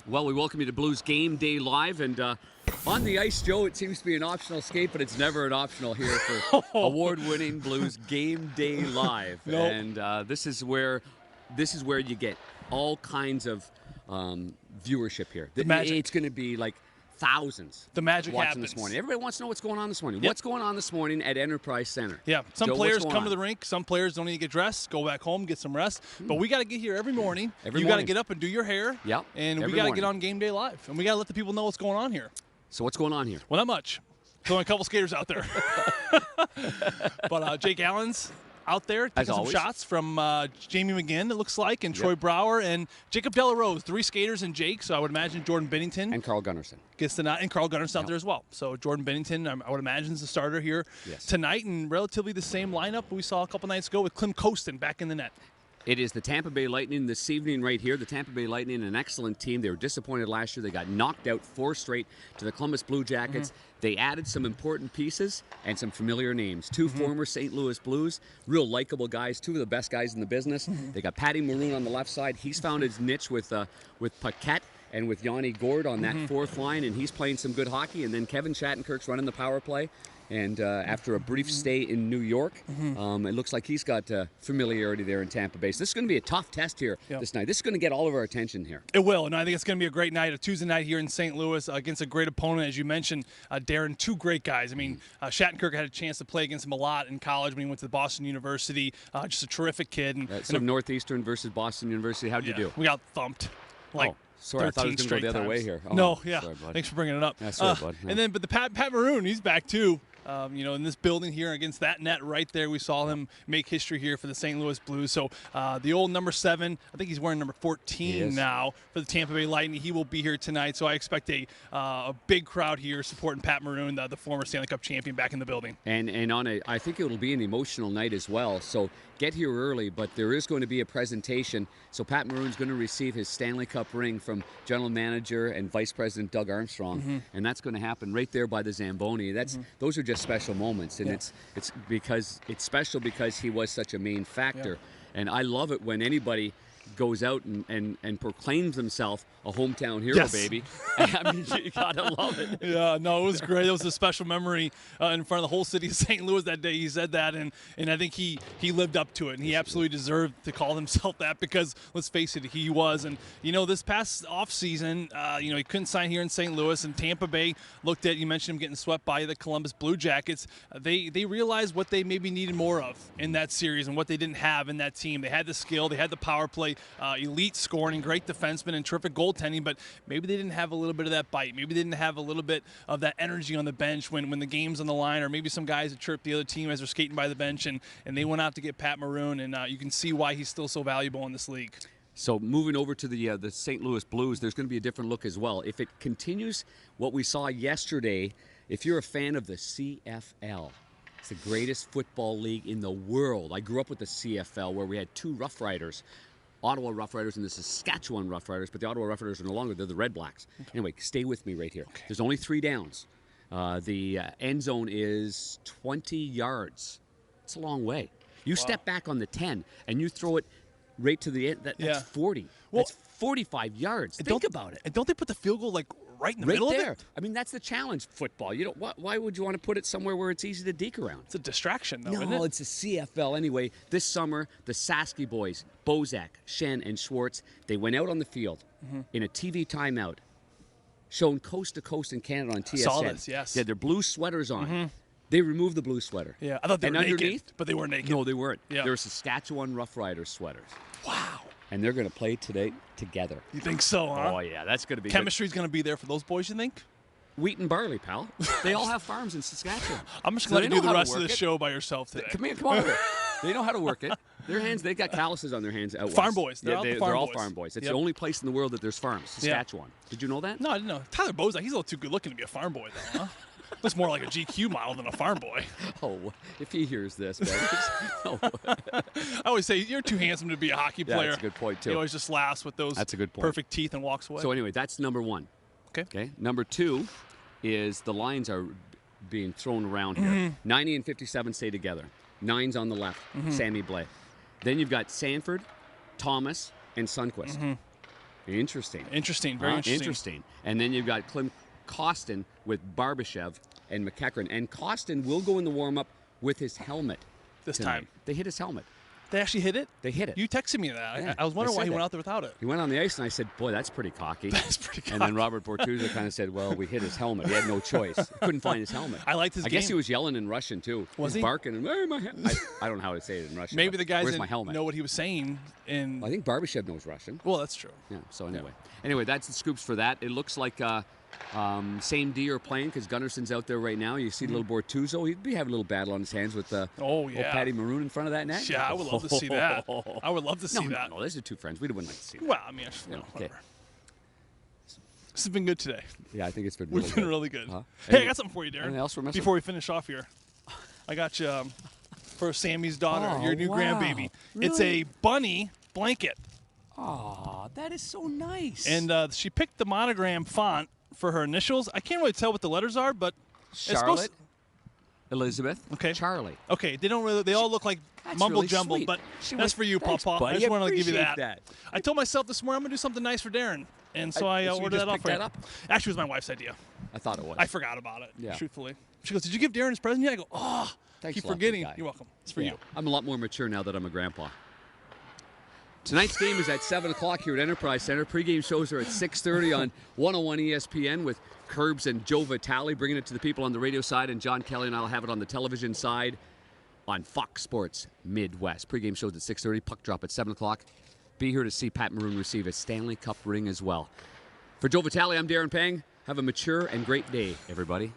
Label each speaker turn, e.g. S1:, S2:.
S1: Well, we welcome you to Blues Game Day Live, and on the ice, Joe, it seems to be an optional skate, but it's never an optional here for award-winning Blues Game Day Live.
S2: Nope.
S1: And this is where you get all kinds of viewership here. It's going to be like thousands.
S2: The magic
S1: watching
S2: happens
S1: this morning. Everybody wants to know what's going on this morning.
S2: Yep.
S1: What's going on this morning at Enterprise Center?
S2: Yeah, some
S1: Joe,
S2: players come to the rink. Some players don't need to get dressed, go back home, get some rest. But we got to get here every morning. You got to get up and do your hair.
S1: Yep.
S2: And we got to get on Game Day Live. And we got to let the people know what's going on here.
S1: So what's going on here?
S2: Well, not much. Throwing a couple skaters out there. But Jake Allen's out there taking some shots from Jamie McGinn, it looks like, and Troy Brower and Jacob Delarose. 3 skaters and Jake, so I would imagine Jordan Bennington.
S1: And Carl Gunnarsson.
S2: Gets the nod, and Carl Gunnarsson out there as well. So Jordan Bennington, I would imagine, is the starter here tonight, and relatively the same lineup we saw a couple nights ago with Klim Kostin back in the net.
S1: It is the Tampa Bay Lightning this evening right here. The Tampa Bay Lightning, an excellent team. They were disappointed last year. They got knocked out 4 straight to the Columbus Blue Jackets. They added some important pieces and some familiar names. 2 former St. Louis Blues, real likable guys, 2 of the best guys in the business. They got Patty Maroon on the left side. He's found his niche with Paquette and with Yanni Gourde on that 4th line, and he's playing some good hockey. And then Kevin Shattenkirk's running the power play. And after a brief stay in New York, it looks like he's got familiarity there in Tampa Bay. So this is going to be a tough test here this night. This is going to get all of our attention here.
S2: It will, and I think it's going to be a great night, a Tuesday night here in St. Louis against a great opponent. As you mentioned, Darren, 2 great guys. I mean, Shattenkirk had a chance to play against him a lot in college when he went to Boston University. Just a terrific kid.
S1: So Northeastern versus Boston University, how'd you do?
S2: We got thumped.
S1: Sorry, I thought it was going to go the other way here.
S2: Sorry, thanks for bringing it up.
S1: Yeah, sorry, bud. Yeah.
S2: And then, but the Pat Maroon, he's back too. In this building here against that net right there, we saw him make history here for the St. Louis Blues. So the old number 7, I think he's wearing number 14 now for the Tampa Bay Lightning. He will be here tonight. So I expect a big crowd here supporting Pat Maroon, the former Stanley Cup champion, back in the building.
S1: And I think it will be an emotional night as well. So get here early, but there is going to be a presentation. So Pat Maroon's going to receive his Stanley Cup ring from General Manager and Vice President Doug Armstrong, and that's going to happen right there by the Zamboni. Those are just special moments, and it's special because he was such a main factor. And I love it when anybody goes out and proclaims himself a hometown hero, baby. I mean, you gotta love it.
S2: Yeah, no, it was great. It was a special memory in front of the whole city of St. Louis that day. He said that, and I think he lived up to it, and he absolutely deserved to call himself that because, let's face it, he was. And, this past offseason, he couldn't sign here in St. Louis, and Tampa Bay looked at, you mentioned him getting swept by the Columbus Blue Jackets. They realized what they maybe needed more of in that series and what they didn't have in that team. They had the skill, they had the power play, elite scoring, and great defensemen and terrific goaltending, but maybe they didn't have a little bit of that bite. Maybe they didn't have a little bit of that energy on the bench when the game's on the line, or maybe some guys that chirped the other team as they're skating by the bench, and they went out to get Pat Maroon, and you can see why he's still so valuable in this league.
S1: So moving over to the St. Louis Blues, there's going to be a different look as well. If it continues what we saw yesterday, if you're a fan of the CFL, it's the greatest football league in the world. I grew up with the CFL, where we had 2 Rough Riders, Ottawa Rough Riders and the Saskatchewan Rough Riders, but the Ottawa Rough Riders are no longer. They're the Red Blacks. Anyway, stay with me right here. There's only 3 downs. The end zone is 20 yards. It's a long way. You step back on the 10, and you throw it right to the end. That's 40. Well, that's 45 yards. Think about it.
S2: And don't they put the field goal right in the middle
S1: there.
S2: of it?
S1: I mean, that's the challenge, football. Why would you want to put it somewhere where it's easy to deke around?
S2: It's a distraction, though,
S1: no,
S2: isn't it?
S1: It's a CFL anyway. This summer, the Sasky boys, Bozak, Shen, and Schwartz, they went out on the field in a TV timeout, shown coast to coast in Canada on TSN.
S2: Saw this, yes.
S1: They had their blue sweaters on. They removed the blue sweater.
S2: Yeah, I thought they were naked, but they weren't naked.
S1: No, they weren't.
S2: Yeah.
S1: They were Saskatchewan Rough Riders sweaters.
S2: Wow.
S1: And they're going to play today together.
S2: You think so, huh?
S1: Oh, yeah, that's going to be
S2: Chemistry's going to be there for those boys, you think?
S1: Wheat and barley, pal. They all have farms in Saskatchewan.
S2: I'm just going to do the rest of the show by yourself today.
S1: Come on over. They know how to work it. They got calluses on their hands out west.
S2: Farm boys. They're
S1: all farm boys. It's the only place in the world that there's farms, Saskatchewan. Did you know that?
S2: No, I didn't know. Tyler Bozak, he's a little too good looking to be a farm boy, though, huh? Looks more like a GQ model than a farm boy.
S1: Oh, if he hears this, man.
S2: I always say, you're too handsome to be a hockey player.
S1: That's a good point, too.
S2: He always just laughs with those perfect teeth and walks away.
S1: So anyway, that's number 1. Okay. Number 2 is the lines are being thrown around here. 90 and 57 stay together. 9's on the left, Sammy Blais. Then you've got Sanford, Thomas, and Sundquist. Interesting.
S2: Interesting. Very interesting.
S1: Interesting. And then you've got Klim Kostin with Barbashev and McEachran. And Kostin will go in the warm-up with his helmet
S2: This
S1: tonight.
S2: time.
S1: They hit his helmet.
S2: They actually hit it?
S1: They hit it.
S2: You texted me that.
S1: Yeah,
S2: I was wondering
S1: I
S2: why he
S1: said
S2: went
S1: that.
S2: out there without it.
S1: He went on the ice, and I said, boy, that's pretty cocky.
S2: That's pretty cocky.
S1: And then Robert Bortuzzo kind of said, well, we hit his helmet. He had no choice. He couldn't find his helmet.
S2: I liked his
S1: I
S2: game.
S1: guess he was yelling in Russian, too.
S2: Was
S1: He's
S2: he?
S1: barking, and, "Where my helmet?" I don't know how to say it in Russian.
S2: Maybe
S1: but
S2: the guys
S1: where's my
S2: didn't
S1: helmet?
S2: know what he was saying.
S1: Well, I think Barbashev knows Russian.
S2: Well, that's true.
S1: Yeah, so anyway, that's the scoops for that. It looks like same D are playing because Gunnarsson's out there right now. You see little Bortuzzo. He'd be having a little battle on his hands with old Patty Maroon in front of that net.
S2: Yeah, I would love to see that. I would love to see that.
S1: No, those are two friends. We wouldn't like to see that.
S2: Well, I mean, whatever. This has been good today.
S1: Yeah, I think it's been really
S2: We've been
S1: good.
S2: really good.
S1: Huh?
S2: Hey, I got something for you, Darren.
S1: Anything else we're missing?
S2: Before we finish off here, I got you for Sammy's daughter, your new grandbaby. It's a bunny blanket.
S1: Oh, that is so nice.
S2: And she picked the monogram font for her initials. I can't really tell what the letters are, but it's supposed
S1: Charlotte,
S2: to,
S1: Elizabeth,
S2: Okay.
S1: Charlie.
S2: Okay, they don't really. They all look like
S1: That's
S2: mumble
S1: really
S2: jumble,
S1: sweet.
S2: but
S1: She
S2: that's
S1: went,
S2: for you,
S1: "Thanks,
S2: Papa.
S1: buddy.
S2: I just wanted to give you
S1: Appreciate
S2: that.
S1: that."
S2: I told myself this morning I'm gonna do something nice for Darren, and so I
S1: so you
S2: ordered
S1: just
S2: that off
S1: picked
S2: for
S1: that
S2: you.
S1: up?
S2: Actually, it was my wife's idea.
S1: I thought it was.
S2: I forgot about it.
S1: Yeah.
S2: Truthfully, she goes, "Did you give Darren his present yet?" I go, "Oh,
S1: Thanks
S2: keep
S1: a lot,
S2: forgetting."
S1: big guy.
S2: You're welcome. It's for
S1: Yeah.
S2: you.
S1: I'm a lot more mature now that I'm a grandpa. Tonight's game is at 7 o'clock here at Enterprise Center. Pre-game shows are at 6:30 on 101 ESPN with Curbs and Joe Vitale bringing it to the people on the radio side, and John Kelly and I will have it on the television side on Fox Sports Midwest. Pre-game shows at 6:30, puck drop at 7 o'clock. Be here to see Pat Maroon receive a Stanley Cup ring as well. For Joe Vitale, I'm Darren Pang. Have a mature and great day, everybody.